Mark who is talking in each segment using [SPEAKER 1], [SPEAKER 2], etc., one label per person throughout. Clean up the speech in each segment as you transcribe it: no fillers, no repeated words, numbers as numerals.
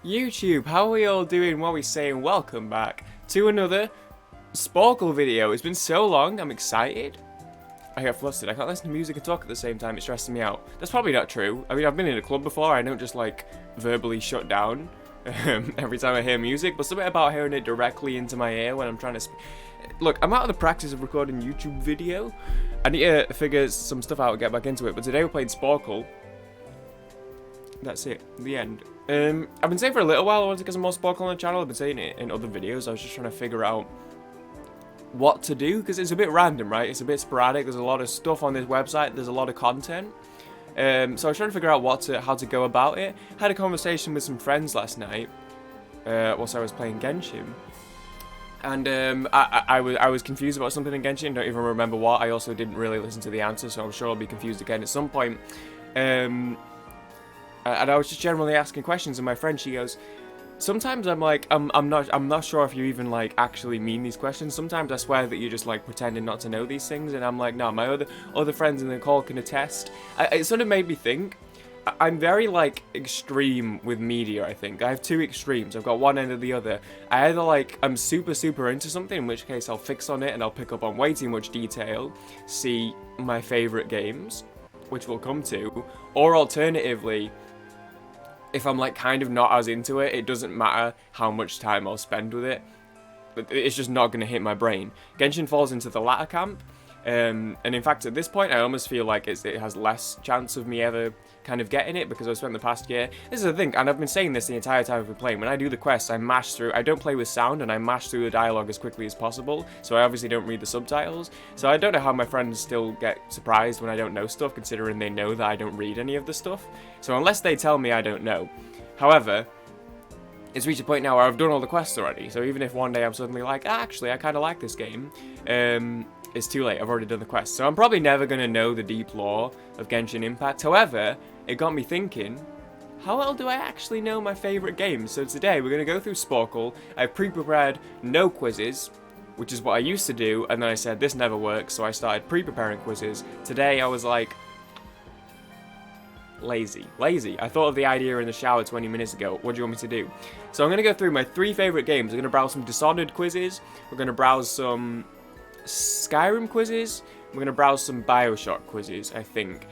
[SPEAKER 1] YouTube, how are we all doing? What are we saying? Welcome back to another Sporcle video. It's been so long, I'm excited. I get flustered, I can't listen to music and talk at the same time, it's stressing me out. That's probably not true. I mean, I've been in a club before, I don't just like verbally shut down every time I hear music, but something about hearing it directly into my ear when I'm trying to Look, I'm out of the practice of recording YouTube video. I need to figure some stuff out and get back into it, but today we're playing Sporcle. That's it, the end. I've been saying for a little while I wanted to get some more Sporcle on the channel. I've been saying it in other videos. I was just trying to figure out what to do, because it's a bit random, right? It's a bit sporadic. There's a lot of stuff on this website. There's a lot of content. So I was trying to figure out how to go about it. Had a conversation with some friends last night whilst I was playing Genshin. And I was confused about something in Genshin. Don't even remember what. I also didn't really listen to the answer, so I'm sure I'll be confused again at some point. And I was just generally asking questions, and my friend, she goes, sometimes I'm like, I'm not sure if you even like actually mean these questions. Sometimes I swear that you're just like pretending not to know these things, and I'm like, no, my other friends in the call can attest. It sort of made me think. I'm very like extreme with media, I think. I have two extremes. I've got one end or the other. I either like I'm super into something, in which case I'll fix on it and I'll pick up on way too much detail, see my favorite games, which we'll come to, or alternatively, if I'm like kind of not as into it, it doesn't matter how much time I'll spend with it. It's just not going to hit my brain. Genshin falls into the latter camp. And in fact, at this point, I almost feel like it has less chance of me ever kind of getting it, because I've spent the past year. This is the thing, and I've been saying this the entire time I've been playing. When I do the quests, I mash through. I don't play with sound, and I mash through the dialogue as quickly as possible. So I obviously don't read the subtitles. So I don't know how my friends still get surprised when I don't know stuff, considering they know that I don't read any of the stuff. So unless they tell me, I don't know. However, it's reached a point now where I've done all the quests already. So even if one day I'm suddenly like, actually, I kind of like this game, it's too late. I've already done the quest. So I'm probably never going to know the deep lore of Genshin Impact. However, it got me thinking, how well do I actually know my favourite games? So today we're going to go through Sporcle. I've pre-prepared no quizzes, which is what I used to do. And then I said, this never works. So I started pre-preparing quizzes. Today I was like, lazy. I thought of the idea in the shower 20 minutes ago. What do you want me to do? So I'm going to go through my 3 favourite games. We're going to browse some Dishonored quizzes. We're going to browse some Skyrim quizzes. We're going to browse some Bioshock quizzes, I think.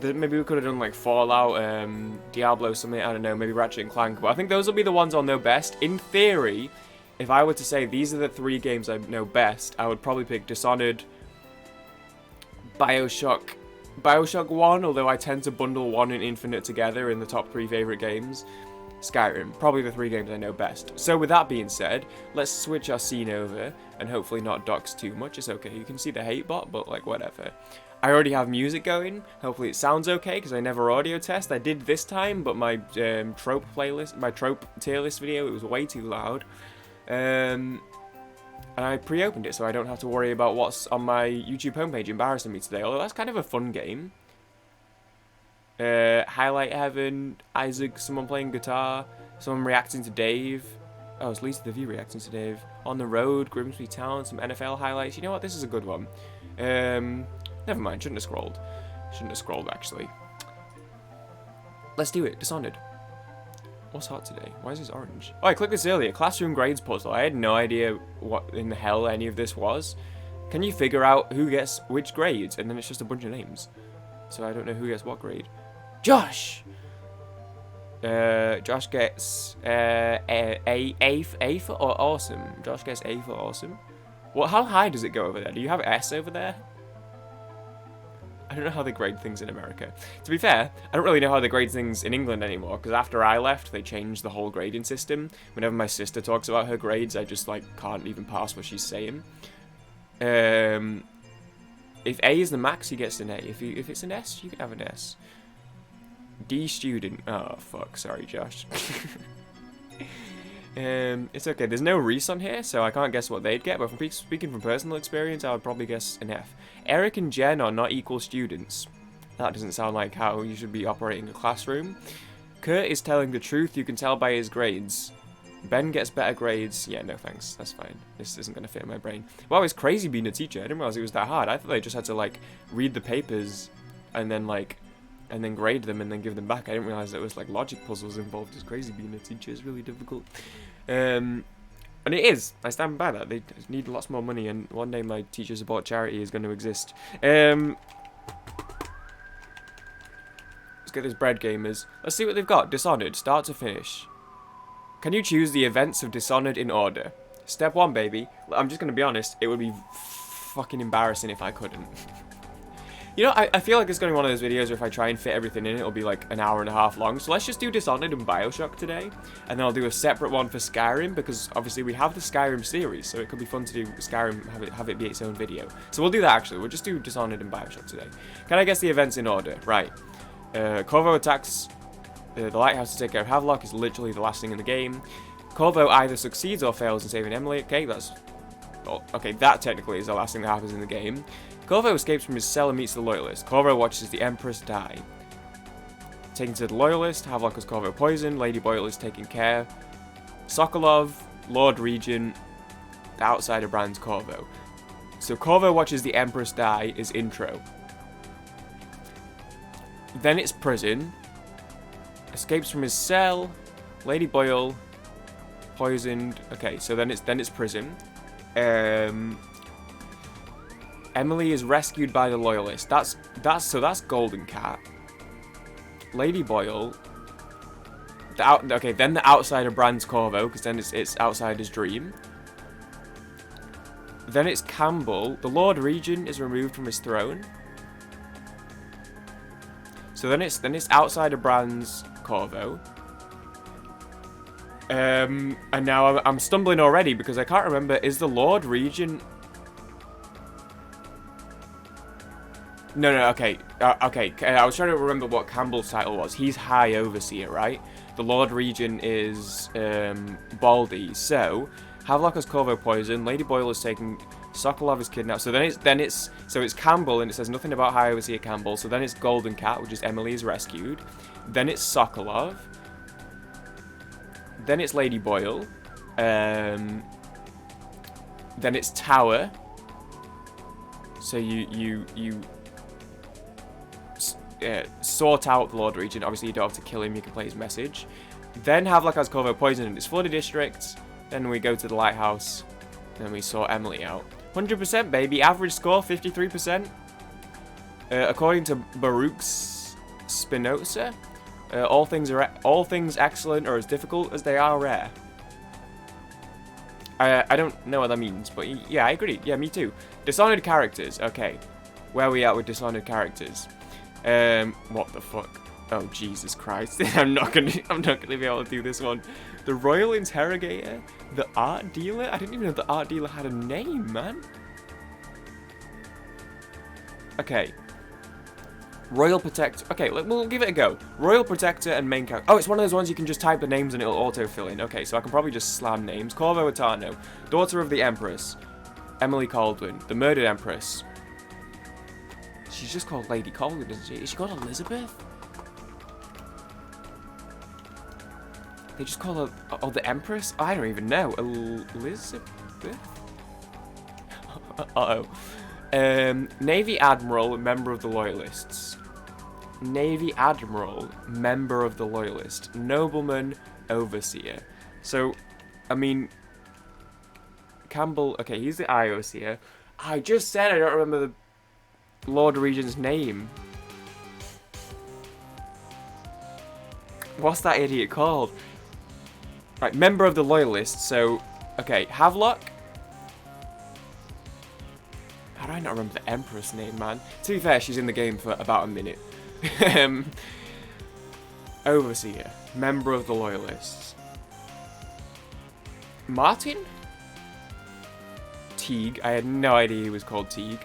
[SPEAKER 1] Maybe we could have done like Fallout, Diablo, something, I don't know, maybe Ratchet and Clank. But I think those will be the ones I'll know best. In theory, if I were to say these are the 3 games I know best, I would probably pick Dishonored, Bioshock 1, although I tend to bundle 1 and Infinite together in the top 3 favourite games. Skyrim, probably the 3 games I know best. So with that being said, let's switch our scene over and hopefully not dox too much. It's okay, you can see the hate bot, but like whatever. I already have music going. Hopefully it sounds okay, because I never audio test. I did this time, but my trope tier list video, it was way too loud. And I pre-opened it, so I don't have to worry about what's on my YouTube homepage embarrassing me today. Although that's kind of a fun game. Highlight Heaven, Isaac, someone playing guitar, someone reacting to Dave. Oh, it's Lisa the View reacting to Dave. On the Road, Grimsby Town, some NFL highlights. You know what? This is a good one. Never mind. Shouldn't have scrolled, actually. Let's do it. Dishonored. What's hot today? Why is this orange? Oh, I clicked this earlier. Classroom grades puzzle. I had no idea what in the hell any of this was. Can you figure out who gets which grades? And then it's just a bunch of names. So I don't know who gets what grade. Josh! Josh gets A for awesome. Josh gets A for awesome. Well, how high does it go over there? Do you have S over there? I don't know how they grade things in America. To be fair, I don't really know how they grade things in England anymore, because after I left, they changed the whole grading system. Whenever my sister talks about her grades, I just like can't even pass what she's saying. If A is the max, he gets an A. If it's an S, you can have an S. D student. Oh, fuck. Sorry, Josh. It's okay. There's no Reese on here, so I can't guess what they'd get. But from speaking from personal experience, I would probably guess an F. Eric and Jen are not equal students. That doesn't sound like how you should be operating a classroom. Kurt is telling the truth. You can tell by his grades. Ben gets better grades. Yeah, no thanks. That's fine. This isn't going to fit in my brain. Wow, it's crazy being a teacher. I didn't realize it was that hard. I thought they just had to, like, read the papers and then, like, and then grade them and then give them back. I didn't realize there was like logic puzzles involved. It's crazy being a teacher. It's really difficult. And it is. I stand by that. They need lots more money, and one day my teacher support charity is going to exist. Let's get this bread, gamers. Let's see what they've got. Dishonored, start to finish. Can you choose the events of Dishonored in order? Step 1, baby. I'm just going to be honest. It would be fucking embarrassing if I couldn't. You know, I feel like it's going to be one of those videos where if I try and fit everything in, it'll be like an hour and a half long. So let's just do Dishonored and Bioshock today. And then I'll do a separate one for Skyrim, because obviously we have the Skyrim series, so it could be fun to do Skyrim, have it be its own video. So we'll do that actually. We'll just do Dishonored and Bioshock today. Can I guess the events in order? Right. Corvo attacks the lighthouse to take care of Havelock. Is literally the last thing in the game. Corvo either succeeds or fails in saving Emily. Okay, that's... Oh, okay, that technically is the last thing that happens in the game. Corvo escapes from his cell and meets the Loyalist. Corvo watches the Empress die. Taken to the Loyalist, Havelock has Corvo poisoned. Lady Boyle is taken care. Sokolov, Lord Regent, the outsider brands Corvo. So Corvo watches the Empress die is intro. Then it's prison. Escapes from his cell. Lady Boyle, poisoned. Okay, so then it's prison. Emily is rescued by the Loyalist. That's Golden Cat. Lady Boyle. Then the outsider brands Corvo, because then it's outsider's dream. Then it's Campbell. The Lord Regent is removed from his throne. So then it's outsider brands Corvo. And now I'm stumbling already because I can't remember. Is the Lord Regent? No, okay. I was trying to remember what Campbell's title was. He's High Overseer, right? The Lord Regent is Baldy. So Havelock has Corvo poisoned. Lady Boyle is taken. Sokolov is kidnapped. So it's Campbell, and it says nothing about High Overseer Campbell. So then it's Golden Cat, which is Emily is rescued. Then it's Sokolov. Then it's Lady Boyle. Then it's Tower. So you sort out the Lord Regent. Obviously, you don't have to kill him. You can play his message. Then Havelock has Corvo poisoned in its flooded district. Then we go to the lighthouse. Then we sort Emily out. 100%, baby. Average score, 53%. According to Baruch's Spinoza, all things excellent are as difficult as they are rare. I don't know what that means, but yeah, I agree. Yeah, me too. Dishonored characters. Okay, where are we at with Dishonored characters? What the fuck? Oh Jesus Christ! I'm not gonna be able to do this one. The Royal Interrogator, the Art Dealer. I didn't even know the Art Dealer had a name, man. Okay. Royal Protector. Okay, we'll give it a go. Royal Protector and main character. Oh, it's one of those ones you can just type the names and it'll auto-fill in. Okay, so I can probably just slam names. Corvo Atano, daughter of the Empress. Emily Caldwin, the murdered Empress. She's just called Lady Caldwin, isn't she? Is she called Elizabeth? They just call her... Oh, the Empress? I don't even know. Elizabeth? Uh-oh. Navy Admiral, member of the Loyalists. Navy Admiral, member of the Loyalist. Nobleman, Overseer. So, I mean... Campbell... Okay, he's the Overseer. I just said I don't remember the Lord Regent's name. What's that idiot called? Right, member of the Loyalists. So, okay, Havelock. How do I not remember the Empress name, man? To be fair, she's in the game for about a minute. Overseer, member of the Loyalists. Martin? Teague. I had no idea he was called Teague.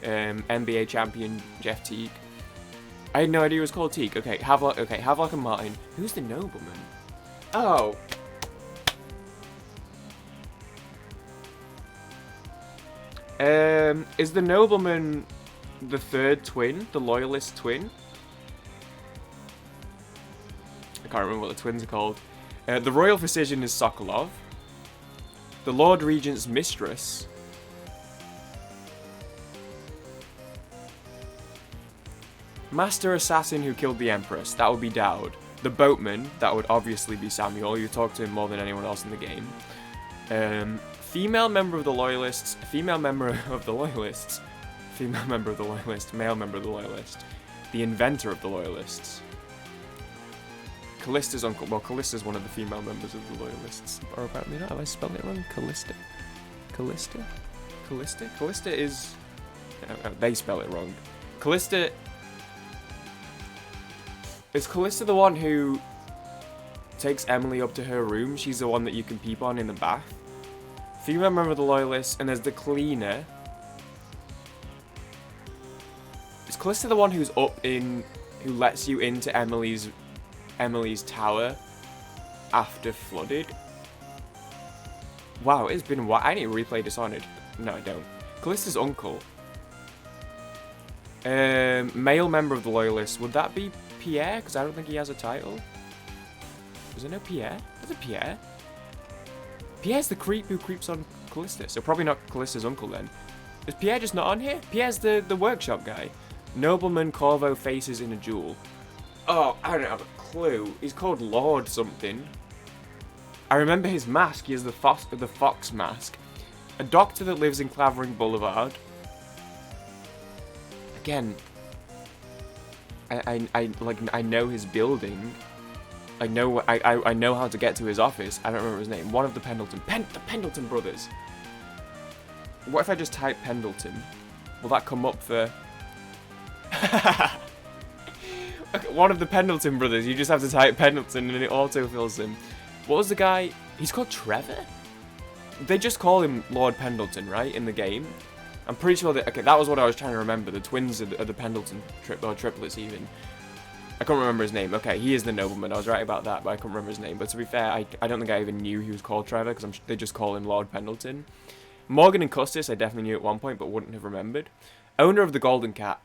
[SPEAKER 1] NBA champion Jeff Teague. I had no idea he was called Teague. Okay, Havelock and Martin. Who's the nobleman? Oh. Is the nobleman the third twin? The Loyalist twin? I can't remember what the twins are called. The Royal Physician is Sokolov. The Lord Regent's mistress. Master Assassin who killed the Empress, that would be Dowd. The Boatman, that would obviously be Samuel. You talk to him more than anyone else in the game. Female member of the Loyalists, female member of the Loyalists, female member of the Loyalists, male member of the Loyalists, the inventor of the Loyalists. Callista's uncle. Well, Callista's one of the female members of the Loyalists. Or apparently not. Have I spelled it wrong? Callista? Callista? Callista? Callista is... they spell it wrong. Callista... Is Callista the one who takes Emily up to her room? She's the one that you can peep on in the bath. Female member of the Loyalists, and there's the cleaner. Is Callista the one who's up in... who lets you into Emily's tower after flooded? Wow, it's been a while. I need to replay Dishonored. No, I don't. Callista's uncle. Male member of the Loyalists. Would that be Pierre? Because I don't think he has a title. Is there no Pierre? There's a Pierre. Pierre's the creep who creeps on Callista. So probably not Callista's uncle then. Is Pierre just not on here? Pierre's the workshop guy. Nobleman Corvo faces in a duel. Oh, I don't have a clue. He's called Lord something. I remember his mask. He has the fox mask. A doctor that lives in Clavering Boulevard. Again, I know his building. I know how to get to his office. I don't remember his name. One of the the Pendleton brothers. What if I just type Pendleton? Will that come up for... Okay, one of the Pendleton brothers. You just have to type Pendleton and it autofills him. What was the guy? He's called Trevor? They just call him Lord Pendleton, right? In the game. I'm pretty sure that... Okay, that was what I was trying to remember. The twins are the Pendleton triplets even. I can't remember his name. Okay, he is the nobleman. I was right about that, but I can't remember his name. But to be fair, I don't think I even knew he was called Trevor because they just call him Lord Pendleton. Morgan and Custis, I definitely knew at one point, but wouldn't have remembered. Owner of the Golden Cat.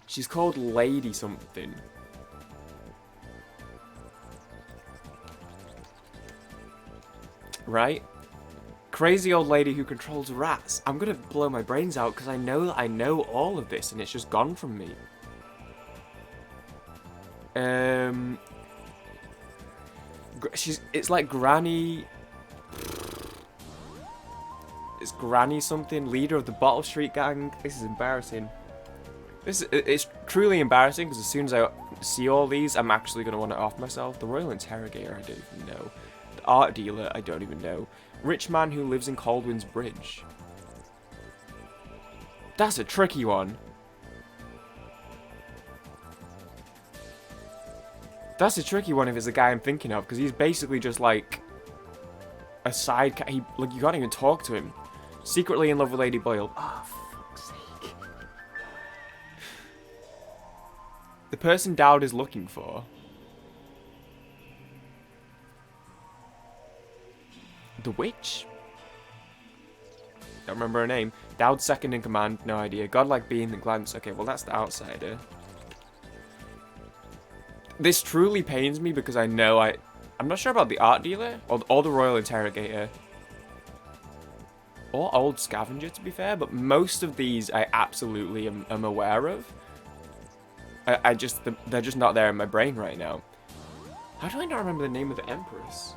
[SPEAKER 1] She's called Lady something. Right? Crazy old lady who controls rats. I'm gonna blow my brains out because I know all of this and it's just gone from me. It's like Granny. It's Granny something, leader of the Bottle Street gang. This is embarrassing. It's truly embarrassing because as soon as I see all these, I'm actually gonna want to off myself. The Royal Interrogator, I don't even know. The art dealer, I don't even know. Rich man who lives in Caldwin's Bridge. That's a tricky one. That's a tricky one if it's the guy I'm thinking of, because he's basically just like a side. Like you can't even talk to him. Secretly in love with Lady Boyle. Oh, fuck's sake. The person Dowd is looking for. The witch? Don't remember her name. Dowd's second in command, no idea. Godlike being the glance. Okay, well that's the outsider. This truly pains me because I know I'm not sure about the art dealer or the Royal Interrogator. Or Old Scavenger, to be fair, but most of these I absolutely am aware of. They're just not there in my brain right now. How do I not remember the name of the Empress?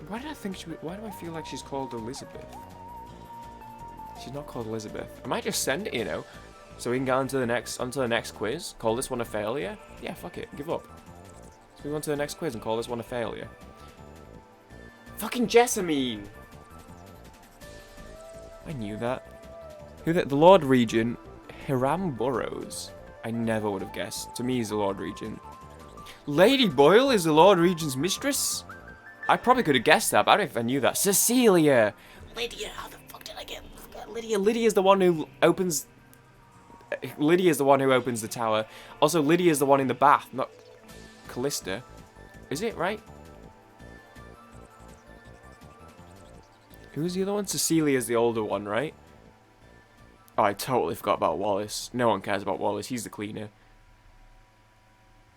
[SPEAKER 1] Why do I feel like she's called Elizabeth? She's not called Elizabeth. I might just send it, you know, so we can get onto the next quiz. Call this one a failure. Yeah, fuck it, give up. Let's move on to the next quiz and call this one a failure. Fucking Jessamine! I knew that. Who the Lord Regent? Hiram Burrows. I never would have guessed. To me, he's the Lord Regent. Lady Boyle is the Lord Regent's mistress? I probably could have guessed that, but I don't know if I knew that. Cecilia! Lydia, how the fuck did I get Lydia? Lydia's the one who opens... Lydia's the one who opens the tower. Also, Lydia's the one in the bath, not Callista. Is it, right? Who's the other one? Cecilia's the older one, right? Oh, I totally forgot about Wallace. No one cares about Wallace, he's the cleaner.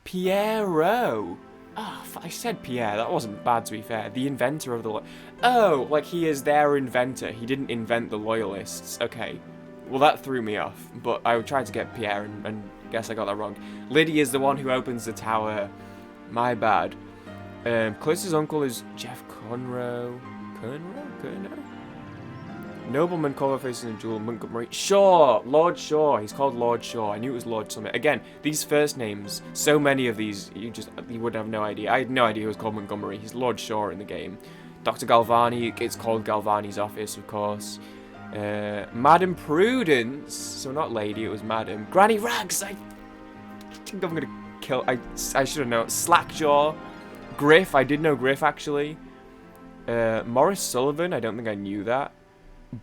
[SPEAKER 1] Pierrot! Ah, I said Pierre. That wasn't bad, to be fair. The inventor of the... Oh, like he is their inventor. He didn't invent the Loyalists. Okay. Well, that threw me off. But I tried to get Pierre and guess I got that wrong. Liddy is the one who opens the tower. My bad. Clarissa's uncle is Jeff Conroe. Conroe? Nobleman, Cover Faces and Jewel, Montgomery. Shaw! Lord Shaw. He's called Lord Shaw. I knew it was Lord something. Again, these first names, so many of these, you would have no idea. I had no idea he was called Montgomery. He's Lord Shaw in the game. Dr. Galvani, it's called Galvani's office, of course. Madam Prudence. So not lady, it was Madam. Granny Rags! I think I'm gonna kill... I should have known. Slackjaw. Griff. I did know Griff, actually. Morris Sullivan. I don't think I knew that.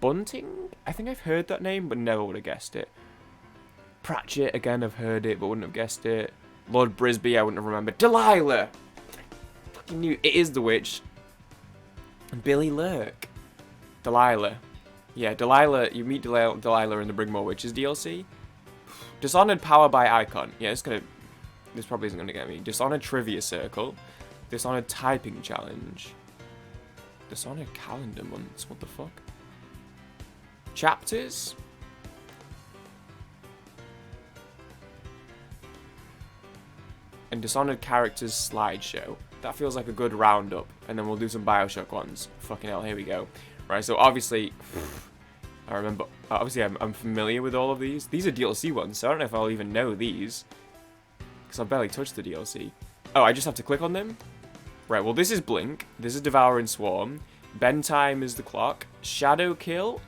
[SPEAKER 1] Bunting? I think I've heard that name, but never would have guessed it. Pratchett, again, I've heard it, but wouldn't have guessed it. Lord Brisby, I wouldn't have remembered. Delilah! I fucking knew it is the witch. And Billy Lurk. Delilah. Yeah, Delilah, you meet Delilah in the Brigmore Witches DLC. Dishonored Power by Icon. Yeah, this probably isn't gonna get me. Dishonored Trivia Circle. Dishonored Typing Challenge. Dishonored Calendar Months, what the fuck? Chapters? And Dishonored Characters Slideshow. That feels like a good roundup. And then we'll do some Bioshock ones. Fucking hell, here we go. Right, so obviously... I remember... Obviously, I'm familiar with all of these. These are DLC ones, so I don't know if I'll even know these. Because I barely touched the DLC. Oh, I just have to click on them? Right, well, this is Blink. This is Devouring Swarm. Bend Time is the clock. Shadow Kill...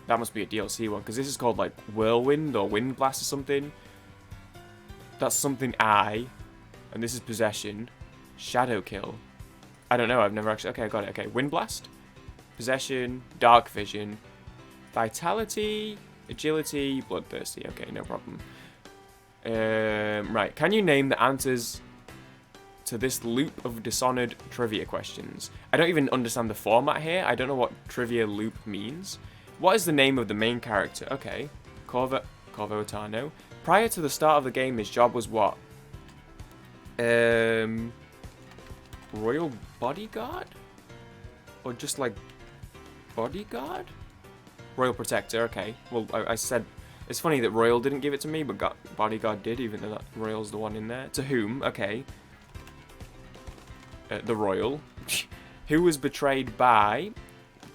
[SPEAKER 1] That must be a DLC one, because this is called, like, Whirlwind or Wind Blast or something. That's something I. And this is Possession. Shadow Kill. I don't know, I've never actually... Okay, I got it. Okay, Wind Blast. Possession. Dark Vision. Vitality. Agility. Bloodthirsty. Okay, no problem. Right, can you name the answers to this loop of Dishonored trivia questions? I don't even understand the format here. I don't know what trivia loop means. What is the name of the main character? Okay. Corvo Otano. Prior to the start of the game, his job was what? Royal Bodyguard? Or just like Bodyguard? Royal Protector, okay. Well, I said... It's funny that Royal didn't give it to me, but Bodyguard did, even though that Royal's the one in there. To whom? Okay. The Royal. Who was betrayed by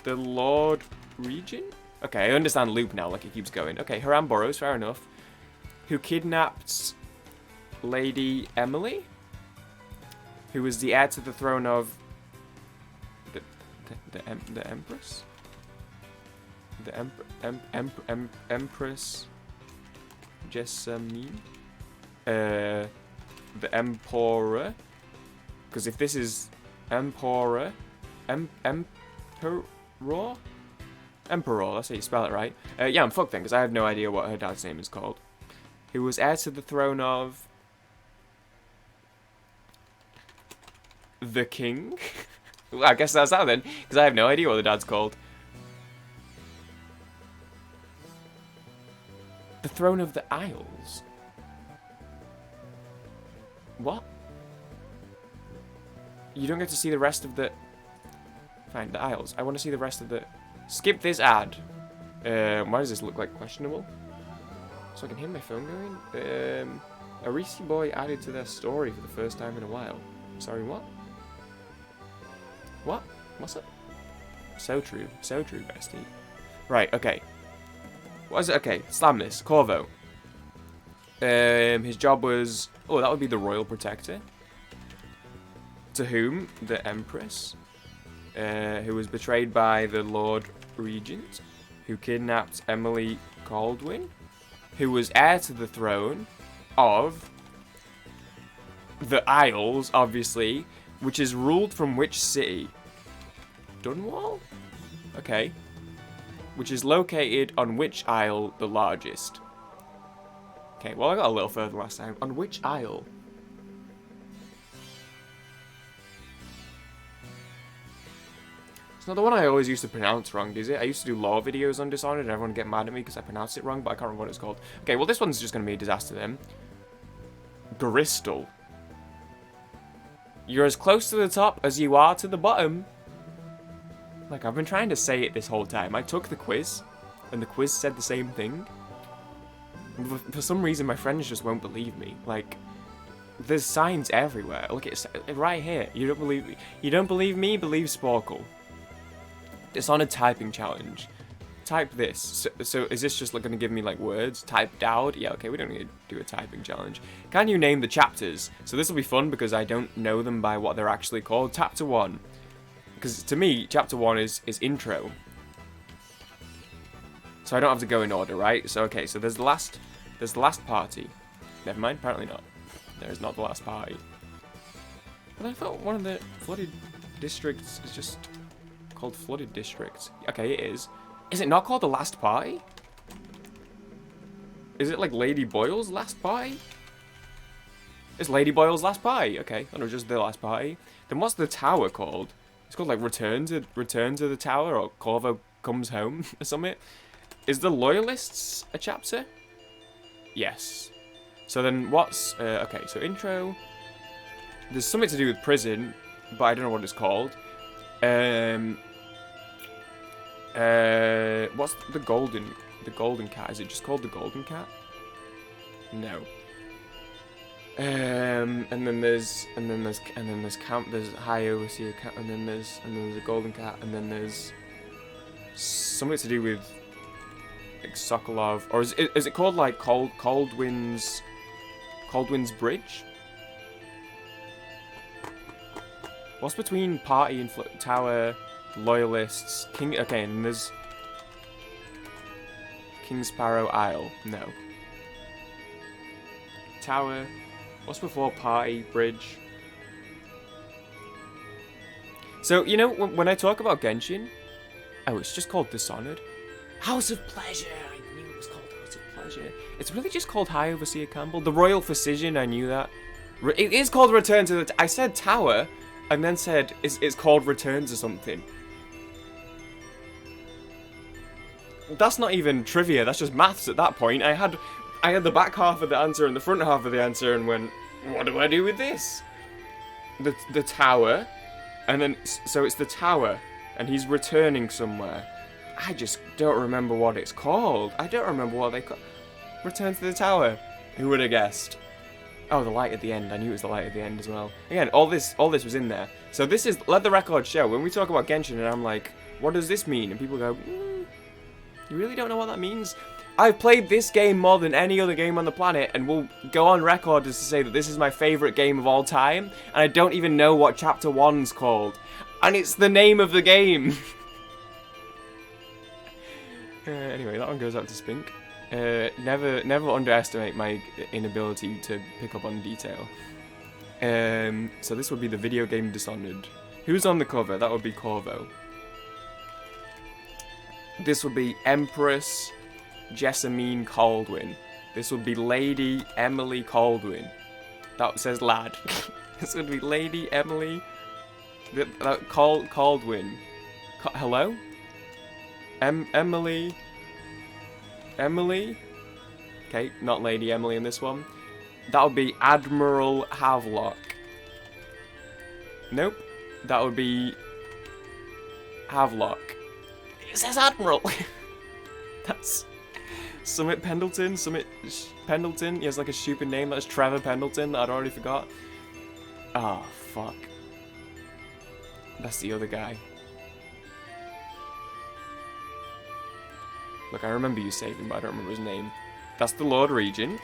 [SPEAKER 1] the Lord... Regent? Okay, I understand loop now, like it keeps going. Okay, Haram Burrows, fair enough. Who kidnapped Lady Emily? Who was the heir to the throne of the Empress? The Empress Jessamine? The Emperor? Because if this is Emperor, Emperor, that's how you spell it, right? Yeah, I'm fucked then, because I have no idea what her dad's name is called. Who was heir to the throne of... the King? Well, I guess that's that then, because I have no idea what the dad's called. The Throne of the Isles? What? You don't get to see the rest of the... Fine, the Isles. I want to see the rest of the... Skip this ad. Why does this look like questionable? So I can hear my phone going. A Reese boy added to their story for the first time in a while. Sorry, what? What? What's up? So true, bestie. Right, okay. What is it? Okay, slam this. Corvo. His job was... Oh, that would be the Royal Protector. To whom? The Empress. Who was betrayed by the Lord Regent, who kidnapped Emily Caldwin, who was heir to the throne of the Isles, obviously, which is ruled from which city? Dunwall? Okay. Which is located on which isle the largest? Okay, well I got a little further last time. On which isle? It's not the one I always used to pronounce wrong, is it? I used to do lore videos on Dishonored and everyone would get mad at me because I pronounced it wrong, but I can't remember what it's called. Okay, well this one's just going to be a disaster then. Gristle. You're as close to the top as you are to the bottom. Like, I've been trying to say it this whole time. I took the quiz, and the quiz said the same thing. For some reason, my friends just won't believe me. Like, there's signs everywhere. Look, it's right here. You don't believe me? You don't believe me? Believe Sporcle. Dishonored typing challenge. Type this. So is this just like, going to give me like words? Type Dowd? Yeah, okay, we don't need to do a typing challenge. Can you name the chapters? So this will be fun because I don't know them by what they're actually called. Chapter 1. Because to me, chapter 1 is intro. So I don't have to go in order, right? So okay, so there's the last party. Never mind, apparently not. There is not the last party. But I thought one of the flooded districts is just called flooded districts. Okay, it is. Is it not called the last party? Is it like Lady Boyle's last party? It's Lady Boyle's last party. Okay, I know, just the last party. Then what's the tower called? It's called like Return to the Tower, or Corvo Comes Home or something. Is the Loyalists a chapter? Yes. So then what's okay, so intro. There's something to do with prison, but I don't know what it's called. What's the golden cat? Is it just called the golden cat? No. And then there's camp. There's high overseer cat, and then there's a golden cat, and then there's something to do with like Sokolov, or is it called like Coldwind's Bridge? What's between party and tower, loyalists, king? Okay, and there's King Sparrow Isle. No. Tower. What's before party, bridge? So, you know, when I talk about Genshin, oh, it's just called Dishonored. House of Pleasure! I knew it was called House of Pleasure. It's really just called High Overseer Campbell. The Royal Physician, I knew that. It is called Return to the... I said Tower, and then said it's called Return to something. That's not even trivia, that's just maths at that point. I had the back half of the answer and the front half of the answer and went, what do I do with this? The tower, and then, so it's the tower, and he's returning somewhere. I just don't remember what it's called. I don't remember what they call. Return to the tower. Who would have guessed? Oh, the light at the end. I knew it was the light at the end as well. Again, all this was in there. So this is, let the record show. When we talk about Genshin and I'm like, what does this mean? And people go, you really don't know what that means? I've played this game more than any other game on the planet, and will go on record as to say that this is my favourite game of all time, and I don't even know what Chapter 1's called. And it's the name of the game! Anyway, that one goes out to Spink. Never underestimate my inability to pick up on detail. So this would be the video game Dishonored. Who's on the cover? That would be Corvo. This would be Empress Jessamine Caldwin. This would be Lady Emily Caldwin. That says lad. This would be Lady Emily Caldwin. Hello? Emily? Okay, not Lady Emily in this one. That would be Admiral Havelock. Nope. That would be Havelock. It says Admiral! That's... Summit Pendleton? Pendleton? He has like a stupid name. That's Trevor Pendleton that I'd already forgot. Oh, fuck. That's the other guy. Look, I remember you saving, but I don't remember his name. That's the Lord Regent.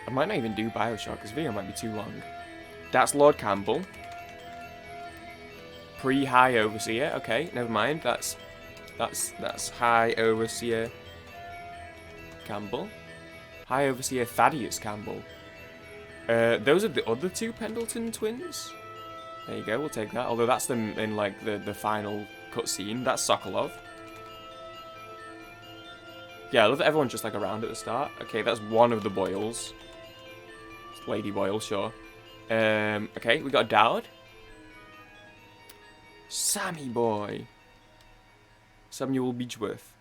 [SPEAKER 1] I might not even do Bioshock, because video might be too long. That's Lord Campbell. Pre-High Overseer. Okay, never mind. That's High Overseer Campbell. High Overseer Thaddeus Campbell. Those are the other two Pendleton twins. There you go, we'll take that. Although that's them in like the final cutscene. That's Sokolov. Yeah, I love that everyone's just like around at the start. Okay, that's one of the Boyles. It's Lady Boyle, sure. Okay, we got Dowd. Sammy boy. Samuel Beechworth.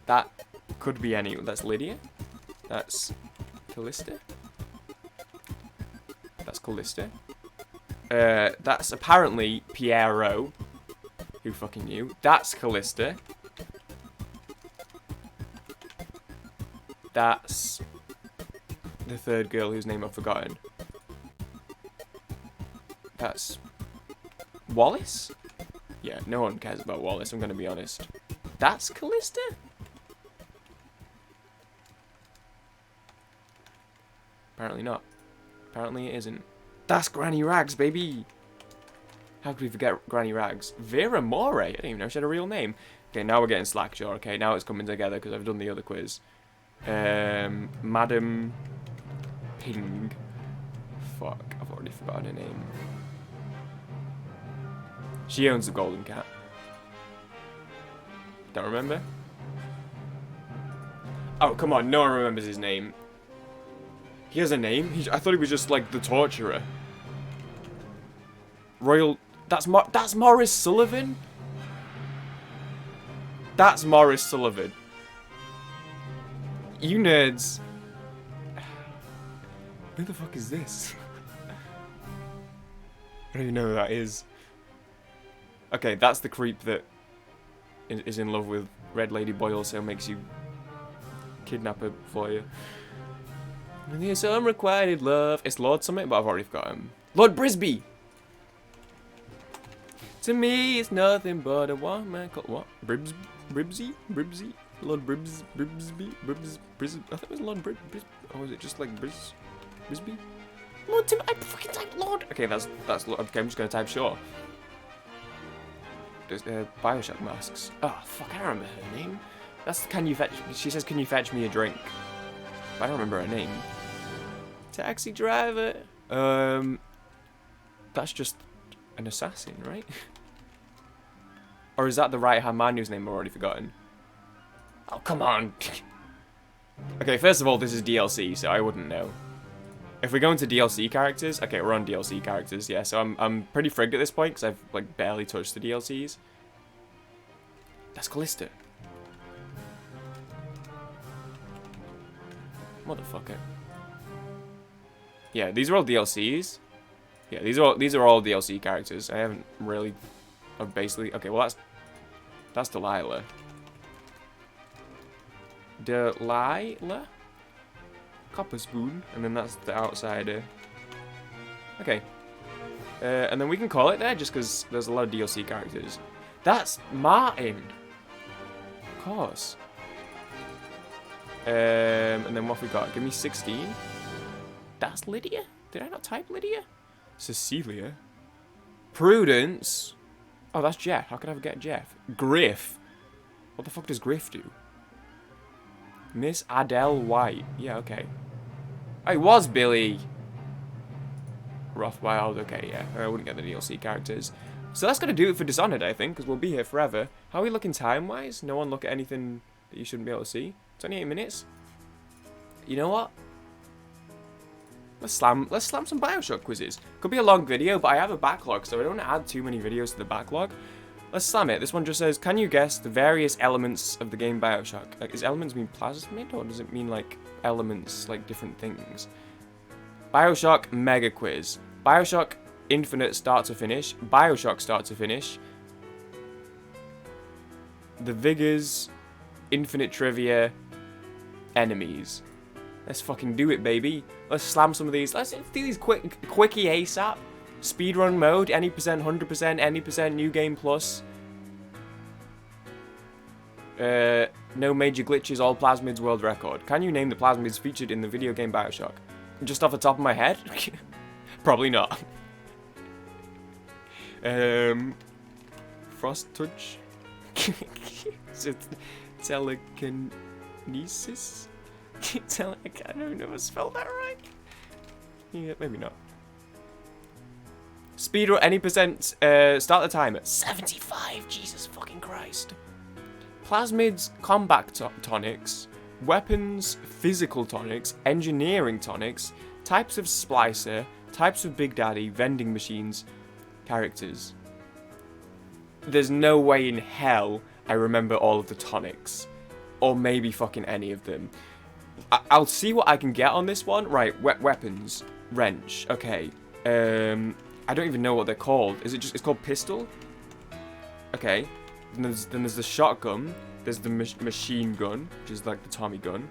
[SPEAKER 1] That could be any. That's Lydia. That's Callista. That's Callista. That's apparently Piero. Who fucking knew? That's Callista. That's the third girl whose name I've forgotten. That's Wallace? Yeah, no one cares about Wallace, I'm gonna be honest. That's Callista? Apparently not. Apparently it isn't. That's Granny Rags, baby! How could we forget Granny Rags? Vera More? I didn't even know she had a real name. Okay, now we're getting Slackjaw. Okay, now it's coming together because I've done the other quiz. Madam Ping. Fuck, I've already forgotten her name. She owns the golden cat. Don't remember? Oh, come on, no one remembers his name. He has a name? I thought he was just, like, the torturer. Royal... That's Morris Sullivan? That's Morris Sullivan. You nerds. Who the fuck is this? I don't even know who that is. Okay, that's the creep that is in love with Red Lady Boyle, so makes you kidnap her for you. And there's unrequited love. It's Lord something, but I've already forgot him. Lord Brisby! To me, it's nothing but a one-man called... What? Bribsy? Lord Bribsby? I thought it was Lord Bribsby. Or was it just like Brisby? Lord Tim... I fucking typed Lord... Okay, that's Lord... Okay, I'm just gonna type sure. There's Bioshock masks. Oh, fuck, I don't remember her name. That's can you fetch... She says, can you fetch me a drink? But I don't remember her name. Taxi driver. That's just an assassin, right? Or is that the right-hand man whose name I've already forgotten? Oh, come on. Okay, first of all, this is DLC, so I wouldn't know. If we go into DLC characters... Okay, we're on DLC characters, yeah, so I'm pretty frigged at this point, because I've, like, barely touched the DLCs. That's Callista. Motherfucker. Yeah, these are all DLCs. Yeah, these are all DLC characters. I haven't really... I've basically... Okay, well, that's Delilah. Delilah? Copper Spoon. And then that's the outsider. Okay. And then we can call it there, just because there's a lot of DLC characters. That's Martin. Of course. And then what have we got? Give me 16. That's Lydia? Did I not type Lydia? Cecilia. Prudence. Oh, that's Jeff. How could I forget Jeff? Griff. What the fuck does Griff do? Miss Adele White. Yeah, okay. Oh, it was Billy. Rothwild. Okay, yeah. I wouldn't get the DLC characters. So that's going to do it for Dishonored, I think, because we'll be here forever. How are we looking time-wise? No one look at anything that you shouldn't be able to see. 28 minutes. You know what? Let's slam some Bioshock quizzes. Could be a long video, but I have a backlog, so I don't want to add too many videos to the backlog. Let's slam it. This one just says, can you guess the various elements of the game Bioshock? Like, does elements mean plasmid, or does it mean, like, elements, like, different things? Bioshock Mega Quiz. Bioshock Infinite start to finish. Bioshock start to finish. The Vigors Infinite Trivia Enemies. Let's fucking do it, baby. Let's slam some of these. Let's do these quickie ASAP. Speedrun mode, any percent, 100%, any percent, new game plus. No major glitches, all plasmids, world record. Can you name the plasmids featured in the video game Bioshock? Just off the top of my head? Probably not. Frost touch. Telekinesis. I don't know if I spelled that right. Yeah, maybe not. Speedrun, any percent, start the timer. 75, Jesus fucking Christ. Plasmids, combat tonics, weapons, physical tonics, engineering tonics, types of splicer, types of Big Daddy, vending machines, characters. There's no way in hell I remember all of the tonics. Or maybe fucking any of them. I'll see what I can get on this one. Right, weapons. Wrench. Okay. I don't even know what they're called. Is it just... It's called pistol? Okay. Then there's the shotgun. There's the machine gun, which is like the Tommy gun.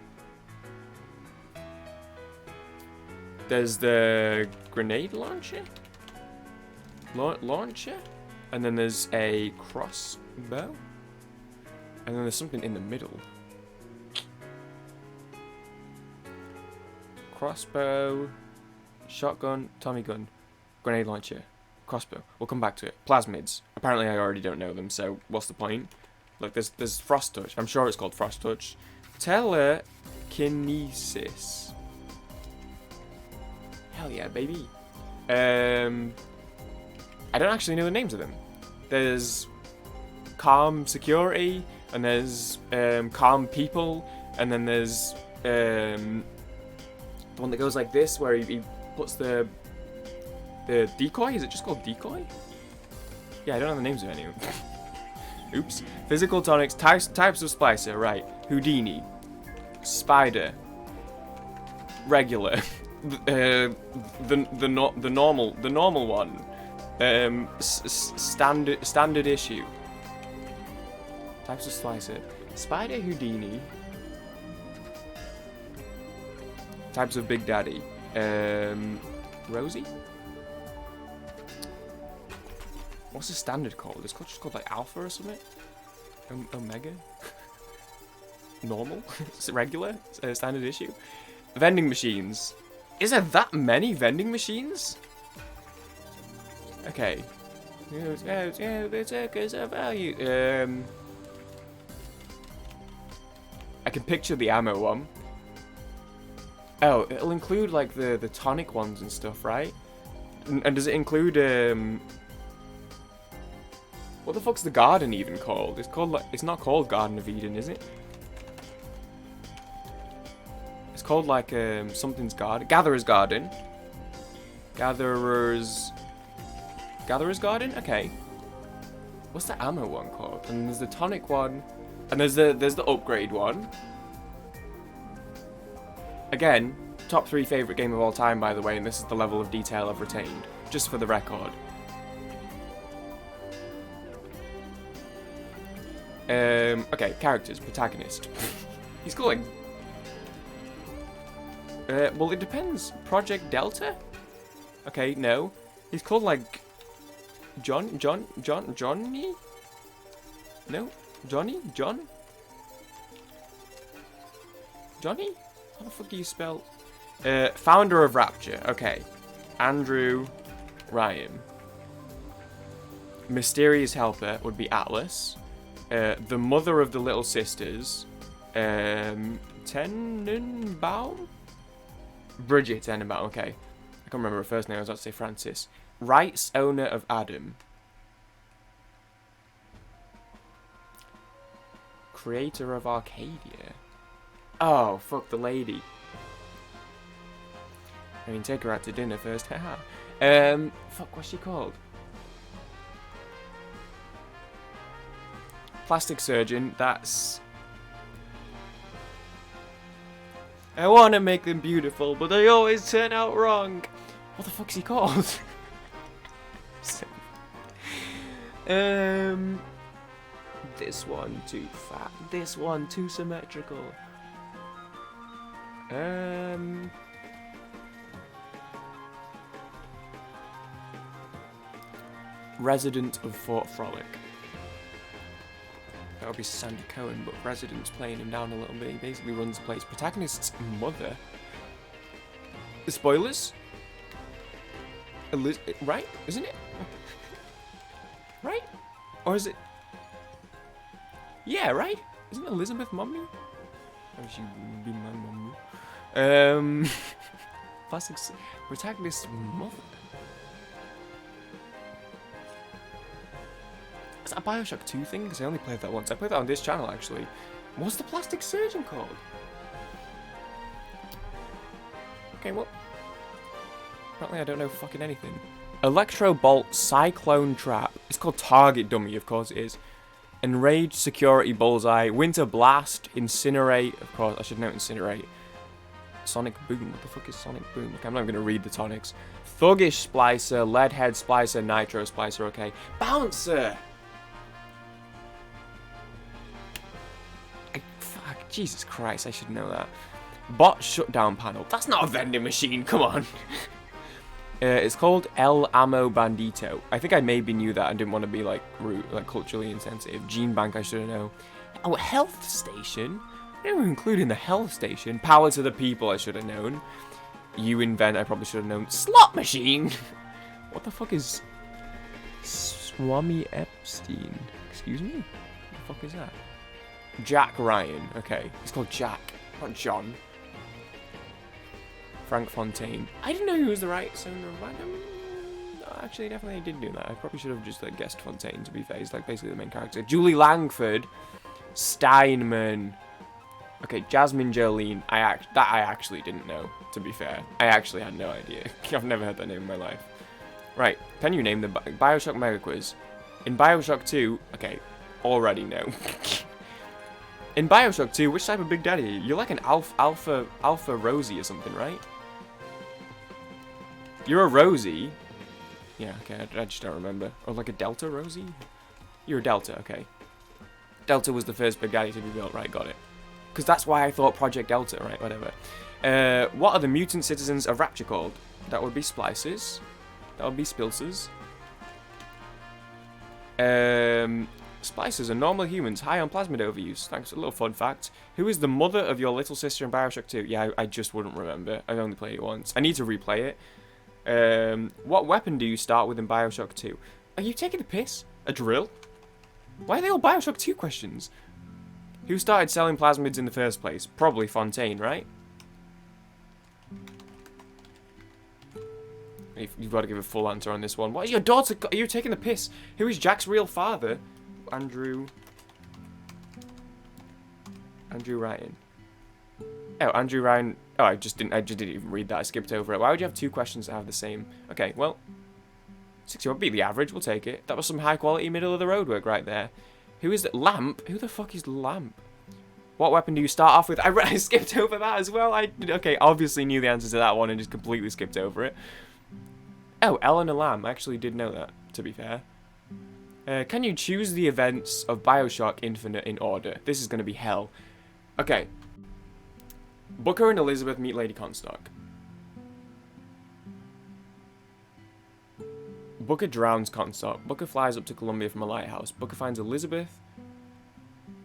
[SPEAKER 1] There's the grenade launcher? Launcher? And then there's a crossbow? And then there's something in the middle. Crossbow, shotgun, Tommy gun, grenade launcher, crossbow. We'll come back to it. Plasmids. Apparently I already don't know them, so what's the point? Look, there's frost touch. I'm sure it's called frost touch. Telekinesis. Hell yeah, baby. I don't actually know the names of them. There's calm security, and there's calm people, and then there's the one that goes like this, where he puts the decoy. Is it just called decoy? Yeah, I don't know the names of any of them. Oops. Physical tonics, types of splicer. Right. Houdini, spider, regular, the normal one, standard issue. Types of splicer. Spider, Houdini. Types of Big Daddy. Rosie? What's the standard called? It's just called like Alpha or something? Omega? Normal? Regular? Standard issue? Vending machines. Is there that many vending machines? Okay. Value. I can picture the ammo one. Oh, it'll include like the tonic ones and stuff, right? And does it include what the fuck's the garden even called? It's called like, it's not called Garden of Eden, is it? It's called like something's garden. Gatherer's Garden. Gatherer's Garden? Okay. What's the ammo one called? And there's the tonic one. And there's the upgrade one. Again, top 3 favourite game of all time, by the way, and this is the level of detail I've retained, just for the record. Okay, characters, protagonist. He's called like... well, it depends. Project Delta? Okay, no. He's called like... Johnny? No? Johnny? John? Johnny? How the fuck do you spell? Founder of Rapture. Okay. Andrew Ryan. Mysterious helper would be Atlas. The mother of the little sisters. Tenenbaum? Bridget Tenenbaum. Okay. I can't remember her first name. I was about to say Francis. Rights owner of Adam. Creator of Arcadia. Oh, fuck the lady. I mean, take her out to dinner first, haha. Fuck, what's she called? Plastic surgeon, that's... I want to make them beautiful, but they always turn out wrong. What the fuck's he called? This one too fat. This one too symmetrical. Resident of Fort Frolic. That would be Sandy Cohen, but Resident's playing him down a little bit. He basically runs the place. Protagonist's mother. Spoilers? Right? Isn't it? Right? Or is it... Yeah, right? Isn't Elizabeth mummy? Oh, she would be my mummy. Plastic's protagonist's mother. Is that a Bioshock 2 thing? Because I only played that once. I played that on this channel, actually. What's the plastic surgeon called? Okay, well... Apparently I don't know fucking anything. Electro Bolt Cyclone Trap. It's called Target Dummy, of course it is. Enraged Security Bullseye. Winter Blast. Incinerate. Of course, I should note Incinerate. Sonic Boom. What the fuck is Sonic Boom? Okay, I'm not going to read the tonics. Thuggish Splicer, Leadhead Splicer, Nitro Splicer, okay. Bouncer! Fuck, Jesus Christ, I should know that. Bot Shutdown Panel. That's not a vending machine, come on. It's called El Amo Bandito. I think I maybe knew that and didn't want to be, like, rude, like, culturally insensitive. Gene Bank, I should have known. Oh, Health Station? I didn't include in the Health Station. Power to the People, I should have known. You Invent, I probably should have known. Slot Machine! What the fuck is... Swami Epstein? Excuse me? What the fuck is that? Jack Ryan. Okay. He's called Jack, not John. Frank Fontaine. I didn't know he was the right son of Random. No, actually, definitely I didn't do that. I probably should have just like, guessed Fontaine, to be fair. He's like basically the main character. Julie Langford. Steinman. Okay, Jasmine Jolene. I actually didn't know, to be fair. I actually had no idea. I've never heard that name in my life. Right, can you name the Bioshock Mega Quiz? In Bioshock 2, okay, already know. In Bioshock 2, which type of Big Daddy are you? You're like an Alpha Rosie or something, right? You're a Rosie. Yeah, okay, I just don't remember. Or like a Delta Rosie? You're a Delta, okay. Delta was the first Big Daddy to be built, right, got it. Because that's why I thought Project Delta, right, whatever. What are the mutant citizens of Rapture called? That would be Splicers. That would be Spilsers. Splicers are normal humans high on plasmid overuse. Thanks for a little fun fact. Who is the mother of your little sister in Bioshock 2? Yeah, I just wouldn't remember. I've only played it once. I need to replay it. What weapon do you start with in Bioshock 2? Are you taking a piss? A drill? Why are they all Bioshock 2 questions? Who started selling plasmids in the first place? Probably Fontaine, right? You've got to give a full answer on this one. What is your daughter? Are you taking the piss? Who is Jack's real father? Andrew Ryan. Oh, Andrew Ryan. Oh, I just didn't even read that. I skipped over it. Why would you have two questions that have the same? Okay, well, 61 beat the average. We'll take it. That was some high quality middle of the road work right there. Who is that? Lamp? Who the fuck is Lamp? What weapon do you start off with? I skipped over that as well. Okay, obviously knew the answer to that one and just completely skipped over it. Oh, Eleanor Lamb. I actually did know that, to be fair. Can you choose the events of Bioshock Infinite in order? This is going to be hell. Okay. Booker and Elizabeth meet Lady Comstock. Booker drowns Comstock. Booker flies up to Columbia from a lighthouse. Booker finds Elizabeth.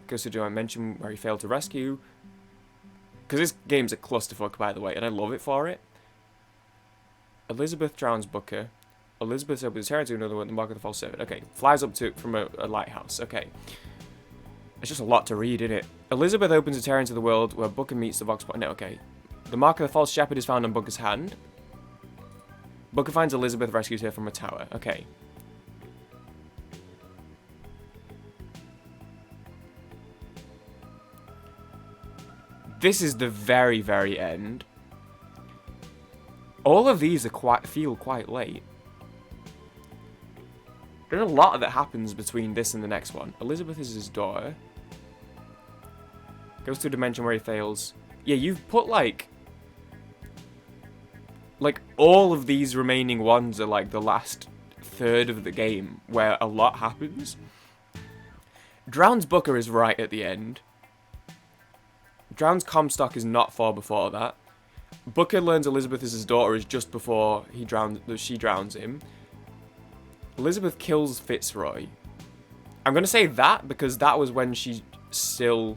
[SPEAKER 1] Goes to Joanne Mansion where he failed to rescue. Because this game's a clusterfuck, by the way, and I love it for it. Elizabeth drowns Booker. Elizabeth opens her to another one, the Mark of the False Servant. Okay, flies up to from a lighthouse. Okay. It's just a lot to read, isn't it? Elizabeth opens a tear into the world where Booker meets the Vox... No, okay. The Mark of the False Shepherd is found on Booker's hand. Booker finds Elizabeth, rescues her from a tower. Okay. This is the very, very end. All of these are feel quite late. There's a lot that happens between this and the next one. Elizabeth is his daughter. Goes to a dimension where he fails. Yeah, you've put like all of these remaining ones are like the last third of the game where a lot happens. Drowns Booker is right at the end. Drowns Comstock is not far before that. Booker learns Elizabeth is his daughter is just before she drowns him. Elizabeth kills Fitzroy. I'm going to say that because that was when she still...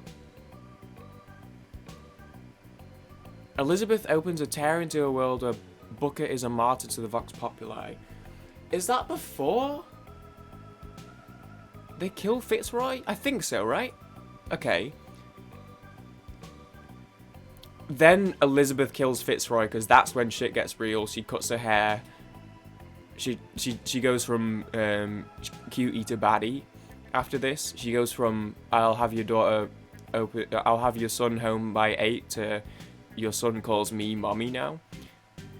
[SPEAKER 1] Elizabeth opens a tear into a world where Booker is a martyr to the Vox Populi. Is that before they kill Fitzroy? I think so, right? Okay. Then Elizabeth kills Fitzroy because that's when shit gets real. She cuts her hair. She goes from cutie to baddie. After this, she goes from I'll have your son home by 8 to your son calls me mommy now.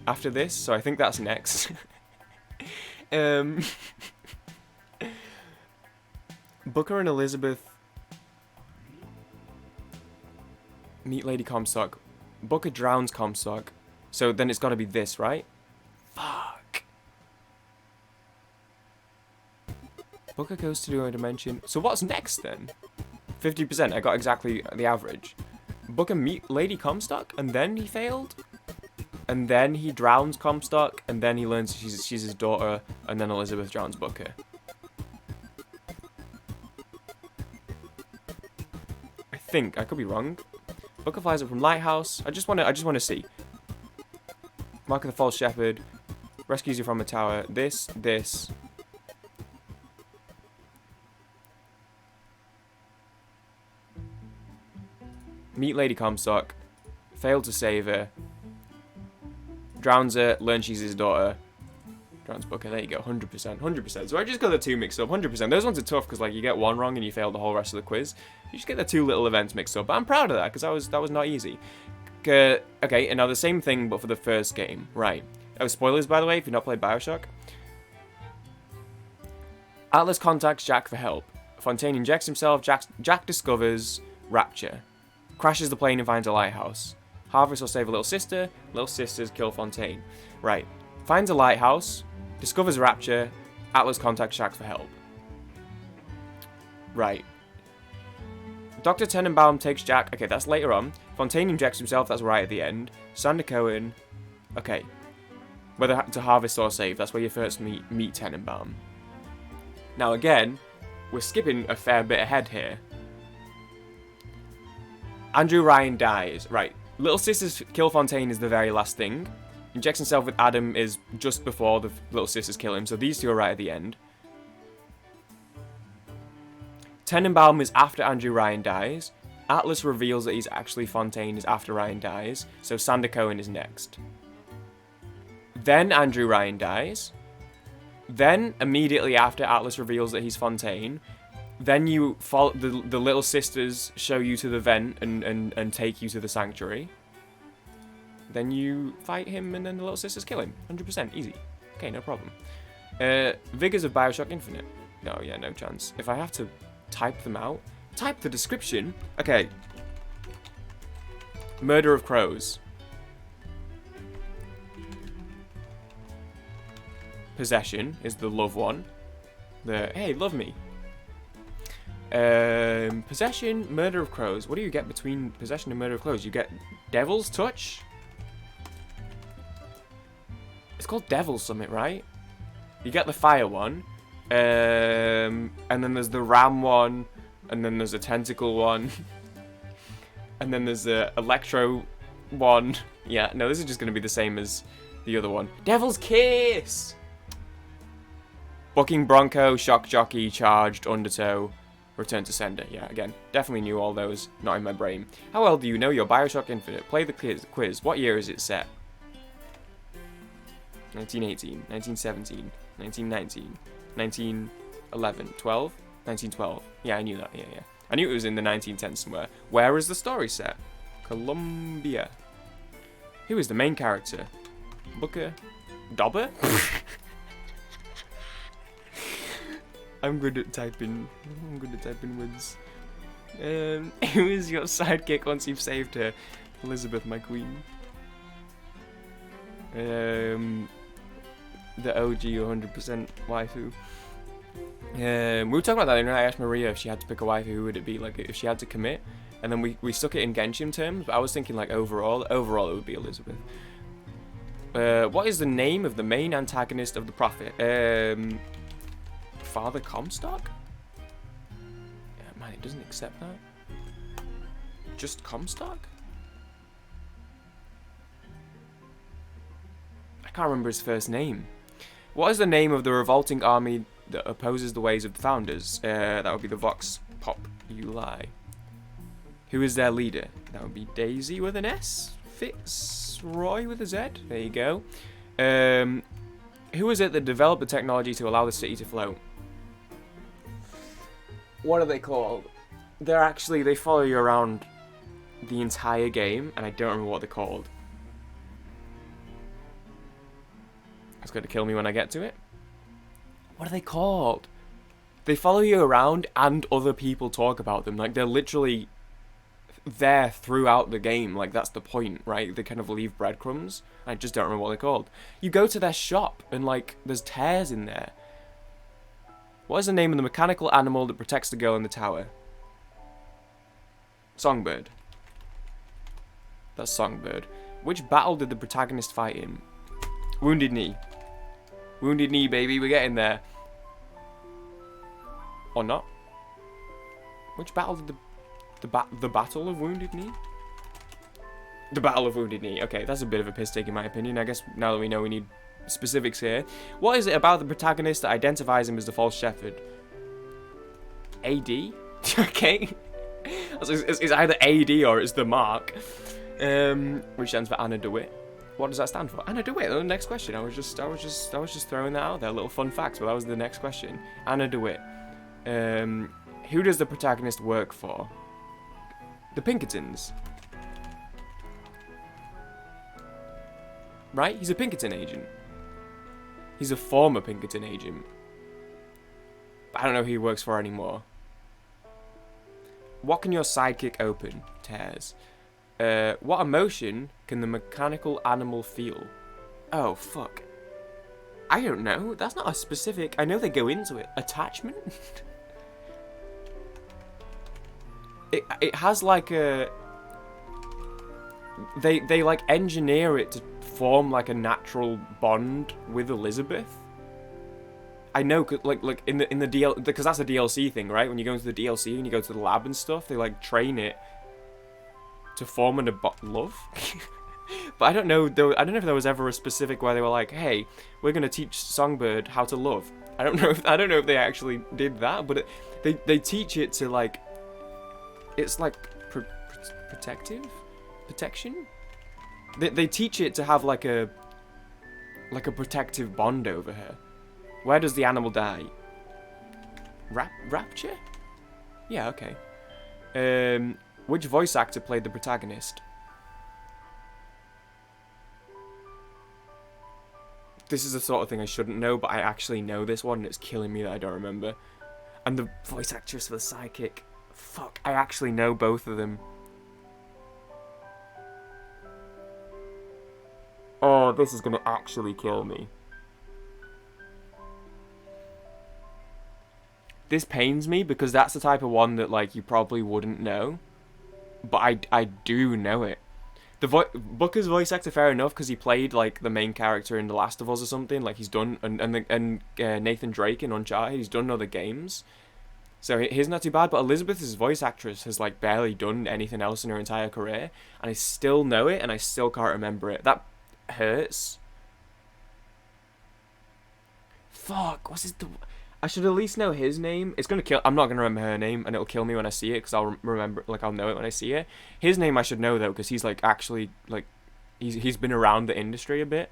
[SPEAKER 1] After this, so I think that's next. Booker and Elizabeth meet Lady Comstock. Booker drowns Comstock. So then it's got to be this, right? Fuck. Booker goes to another dimension. So what's next then? 50%. I got exactly the average. Booker meet Lady Comstock, and then he failed? And then he drowns Comstock, and then he learns she's his daughter, and then Elizabeth drowns Booker. I think. I could be wrong. Booker flies up from Lighthouse. I just want to see. Mark of the False Shepherd. Rescues you from a tower. This. Meet Lady Comstock. Failed to save her. Drowns her. Learns she's his daughter. Drowns Booker. There you go. 100%. 100%. So I just got the two mixed up. 100%. Those ones are tough because, like, you get one wrong and you fail the whole rest of the quiz. You just get the two little events mixed up. But I'm proud of that because that was not easy. Okay, and now the same thing but for the first game. Right. Oh, spoilers, by the way, if you've not played Bioshock. Atlas contacts Jack for help. Fontaine injects himself. Jack discovers Rapture. Crashes the plane and finds a lighthouse. Harvest will save a little sister. Little sisters kill Fontaine. Right. Finds a lighthouse. Discovers Rapture. Atlas contacts Jack for help. Right. Dr. Tenenbaum takes Jack. Okay, that's later on. Fontaine injects himself. That's right at the end. Sander Cohen. Okay. Whether to harvest or save. That's where you first meet Tenenbaum. Now again, we're skipping a fair bit ahead here. Andrew Ryan dies. Right. Little Sisters kill Fontaine is the very last thing. Injects himself with Adam is just before the Little Sisters kill him. So these two are right at the end. Tenenbaum is after Andrew Ryan dies. Atlas reveals that he's actually Fontaine is after Ryan dies. So Sander Cohen is next. Then Andrew Ryan dies. Then, immediately after, Atlas reveals that he's Fontaine. Then you follow the Little Sisters show you to the vent and take you to the sanctuary. Then you fight him and then the Little Sisters kill him. 100%. Easy. Okay, no problem. Vigors of Bioshock Infinite. No, yeah, no chance. If I have to type them out. Type the description. Okay. Murder of Crows. Possession is the love one. The, hey, love me. Possession, Murder of Crows. What do you get between Possession and Murder of Crows? You get Devil's Touch? It's called Devil's Summit, right? You get the fire one. And then there's the ram one. And then there's a tentacle one. And then there's the electro one. Yeah, no, this is just going to be the same as the other one. Devil's Kiss! Bucking Bronco, Shock Jockey, Charged, Undertow, Return to Sender. Yeah, again, definitely knew all those, not in my brain. How well do you know your Bioshock Infinite? Play the quiz. What year is it set? 1918, 1917, 1919, 1911, 12? 1912. Yeah, I knew that, yeah. I knew it was in the 1910s somewhere. Where is the story set? Columbia. Who is the main character? Booker? Dobber? I'm good at typing words. Who is your sidekick once you've saved her? Elizabeth, my queen. The OG 100% waifu. We were talking about that, and I asked Maria if she had to pick a waifu, who would it be? Like, if she had to commit. And then we stuck it in Genshin terms, but I was thinking, like, overall it would be Elizabeth. What is the name of the main antagonist of the Prophet? Father Comstock? Yeah, man, it doesn't accept that. Just Comstock? I can't remember his first name. What is the name of the revolting army that opposes the ways of the founders? That would be the Vox Populi. Who is their leader? That would be Daisy with an S? Fitzroy with a Z? There you go. Who is it that developed the technology to allow the city to float? What are they called? They follow you around the entire game, and I don't remember what they're called. It's going to kill me when I get to it. What are they called? They follow you around, and other people talk about them. Like, they're literally there throughout the game. Like, that's the point, right? They kind of leave breadcrumbs. I just don't remember what they're called. You go to their shop and, like, there's tears in there. What is the name of the mechanical animal that protects the girl in the tower? Songbird. That's Songbird. Which battle did the protagonist fight in? Wounded Knee. Wounded Knee, baby. We're getting there. Or not. Which battle did the Battle of Wounded Knee? The Battle of Wounded Knee. Okay, that's a bit of a piss take in my opinion. I guess now that we know, we need specifics here. What is it about the protagonist that identifies him as the false shepherd? AD? Okay. It's either AD or it's the mark. Which stands for Anna DeWitt. What does that stand for? Anna DeWitt. The next question. I was just throwing that out there. Little fun facts, but that was the next question. Anna DeWitt. Who does the protagonist work for? The Pinkertons. Right? He's a Pinkerton agent. He's a former Pinkerton agent. But I don't know who he works for anymore. What can your sidekick open? Tears. What emotion can the mechanical animal feel? Oh, fuck. I don't know. That's not a specific... I know they go into it. Attachment? It has like a... They like engineer it to form like a natural bond with Elizabeth. I know, like in the DL, because that's a DLC thing, right? When you go into the DLC and you go to the lab and stuff, they like train it to form an love. But I don't know. I don't know if there was ever a specific where they were like, "Hey, we're gonna teach Songbird how to love." I don't know if they actually did that, but they teach it to like. It's like protection. They teach it to have like a protective bond over her. Where does the animal die? Rapture? Yeah, okay. Which voice actor played the protagonist? This is the sort of thing I shouldn't know, but I actually know this one, and it's killing me that I don't remember. And the voice actress for the sidekick. Fuck, I actually know both of them. Oh, this is gonna actually kill me. This pains me because that's the type of one that like you probably wouldn't know, but I do know it. The Booker's voice actor, fair enough, because he played like the main character in The Last of Us or something. Like he's done, and Nathan Drake in Uncharted, he's done other games, so he's not too bad. But Elizabeth's voice actress has like barely done anything else in her entire career, and I still know it, and I still can't remember it. That hurts. Fuck, what's his... I should at least know his name. It's gonna kill... I'm not gonna remember her name, and it'll kill me when I see it, because I'll remember... Like, I'll know it when I see it. His name I should know, though, because he's, like, actually, like... He's been around the industry a bit.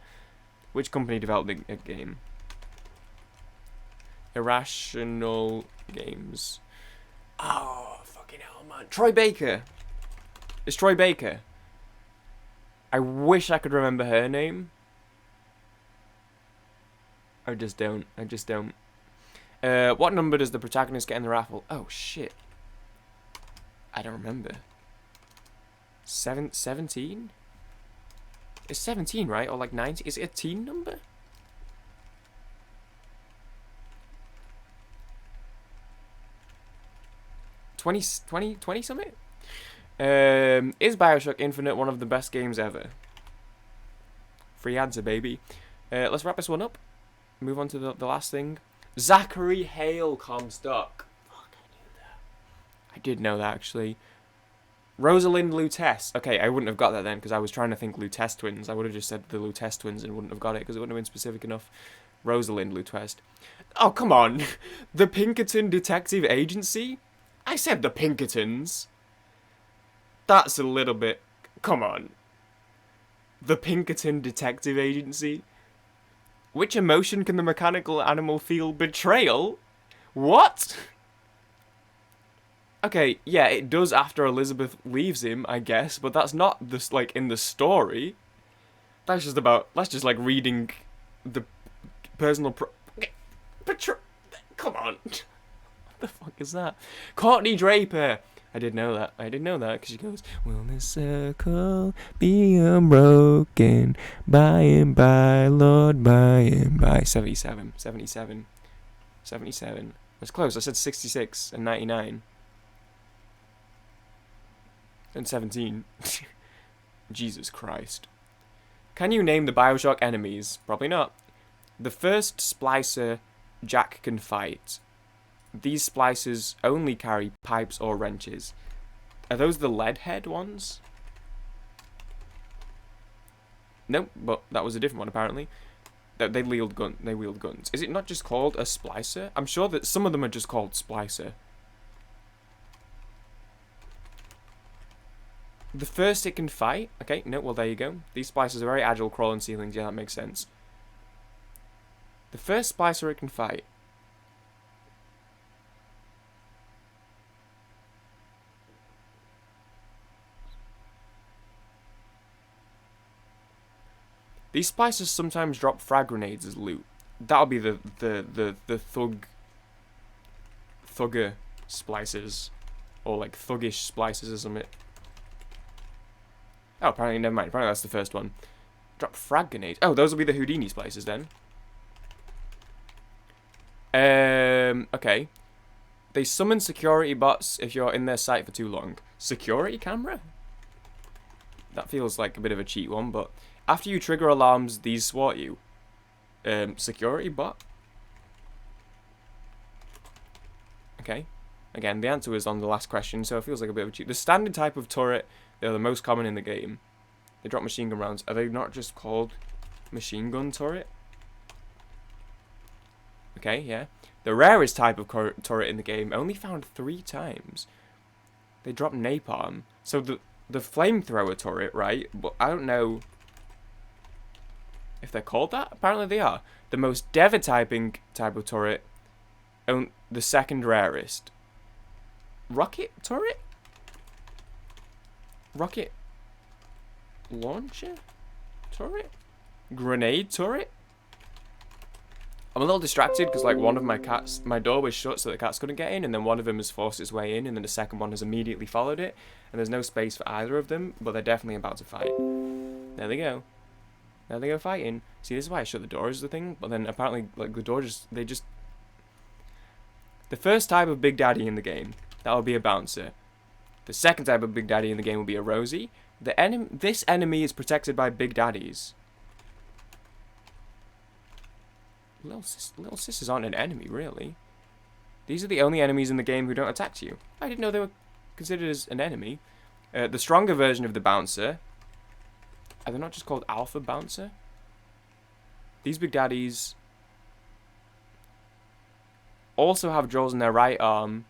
[SPEAKER 1] Which company developed the game? Irrational Games. Oh, fucking hell, man. Troy Baker. It's Troy Baker. I wish I could remember her name. I just don't. What number does the protagonist get in the raffle? Oh, shit. I don't remember. 17? It's 17, right? Or like 90? Is it a teen number? $20 something? Is Bioshock Infinite one of the best games ever? Free answer, baby. Let's wrap this one up. Move on to the last thing. Zachary Hale Comstock. Fuck, I knew that. I did know that, actually. Rosalind Lutece. Okay, I wouldn't have got that then, because I was trying to think Lutece twins. I would have just said the Lutece twins and wouldn't have got it, because it wouldn't have been specific enough. Rosalind Lutece. Oh, come on. The Pinkerton Detective Agency? I said the Pinkertons. That's a little bit... Come on. The Pinkerton Detective Agency? Which emotion can the mechanical animal feel? Betrayal? What? Okay, yeah, it does after Elizabeth leaves him, I guess, but that's not just, like, in the story. That's just about... That's just, like, reading the personal... Come on. What the fuck is that? Courtney Draper. I did know that. I did know that because she goes, "Will this circle be unbroken by and by, Lord, by and by?" 77. That's close. I said 66 and 99. And 17. Jesus Christ. Can you name the Bioshock enemies? Probably not. The first splicer Jack can fight. These splicers only carry pipes or wrenches. Are those the lead head ones? Nope, but that was a different one apparently. They wield guns. Is it not just called a splicer? I'm sure that some of them are just called splicer. The first it can fight. Okay, no, well there you go. These splicers are very agile, crawling ceilings. Yeah, that makes sense. The first splicer it can fight. These splicers sometimes drop frag grenades as loot. That'll be the thugger splicers. Or like thuggish splicers or something. Oh, apparently, never mind. Apparently that's the first one. Drop frag grenades. Oh, those will be the Houdini splicers then. Okay. They summon security bots if you're in their sight for too long. Security camera? That feels like a bit of a cheat one, but after you trigger alarms, these swat you. Security bot? Okay. Again, the answer was on the last question, so it feels like a bit of a cheat. The standard type of turret, they're the most common in the game. They drop machine gun rounds. Are they not just called machine gun turret? Okay, yeah. The rarest type of turret in the game, only found 3 times. They drop napalm. So the flamethrower turret, right? But I don't know if they're called that. Apparently they are. The most devatyping type of turret, the second rarest. Rocket turret? Rocket launcher turret? Grenade turret? I'm a little distracted because like one of my cats, my door was shut so the cats couldn't get in, and then one of them has forced its way in, and then the second one has immediately followed it, and there's no space for either of them, but they're definitely about to fight. There they go. There they go fighting. See, this is why I shut the door is the thing, but then apparently like the door the first type of Big Daddy in the game, that would be a bouncer. The second type of Big Daddy in the game will be a Rosie. This enemy is protected by Big Daddies. Little sisters aren't an enemy, really. These are the only enemies in the game who don't attack you. I didn't know they were considered as an enemy. The stronger version of the bouncer. Are they not just called Alpha Bouncer? These Big Daddies also have jaws in their right arm.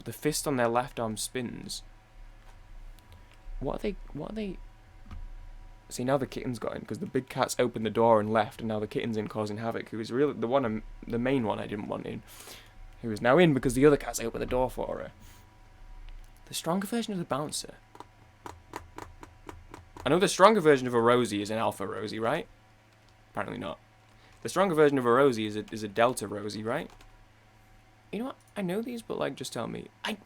[SPEAKER 1] The fist on their left arm spins. What are they? See, now the kitten's got in because the big cat's opened the door and left, and now the kitten's in causing havoc. Who is really the main one I didn't want in, who is now in because the other cat's opened the door for her. The stronger version of the bouncer. I know the stronger version of a Rosie is an Alpha Rosie, right? Apparently not. The stronger version of a Rosie is a Delta Rosie, right? You know what? I know these, but like, just tell me. I'm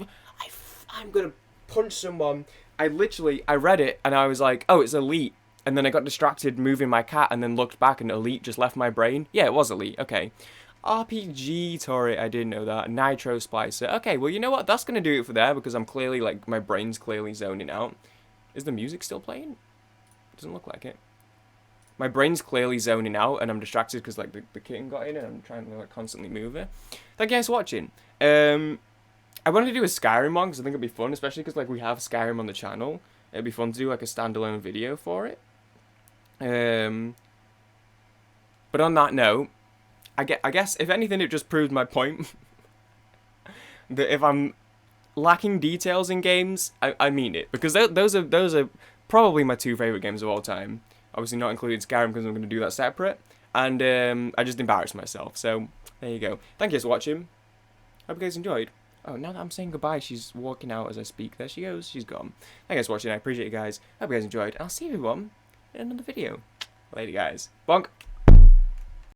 [SPEAKER 1] gonna punch someone. I read it and I was like, oh, it's Elite. And then I got distracted moving my cat and then looked back and Elite just left my brain. Yeah, it was Elite. Okay. RPG turret, I didn't know that. Nitro Splicer. Okay, well, you know what? That's gonna do it for there because I'm clearly, like, my brain's clearly zoning out. Is the music still playing? Doesn't look like it. My brain's clearly zoning out and I'm distracted because, like, the kitten got in and I'm trying to, like, constantly move it. Thank you guys for watching. I wanted to do a Skyrim one because I think it'd be fun, especially because, like, we have Skyrim on the channel. It'd be fun to do, like, a standalone video for it. But on that note, I guess, if anything, it just proved my point. That if I'm lacking details in games, I mean it. Because those are probably my 2 favourite games of all time. Obviously not including Skyrim because I'm going to do that separate. And I just embarrassed myself. So, there you go. Thank you guys for watching. Hope you guys enjoyed. Oh, now that I'm saying goodbye, she's walking out as I speak. There she goes. She's gone. Thank you guys for watching. I appreciate you guys. Hope you guys enjoyed. I'll see everyone in another video. Later, guys. Bonk.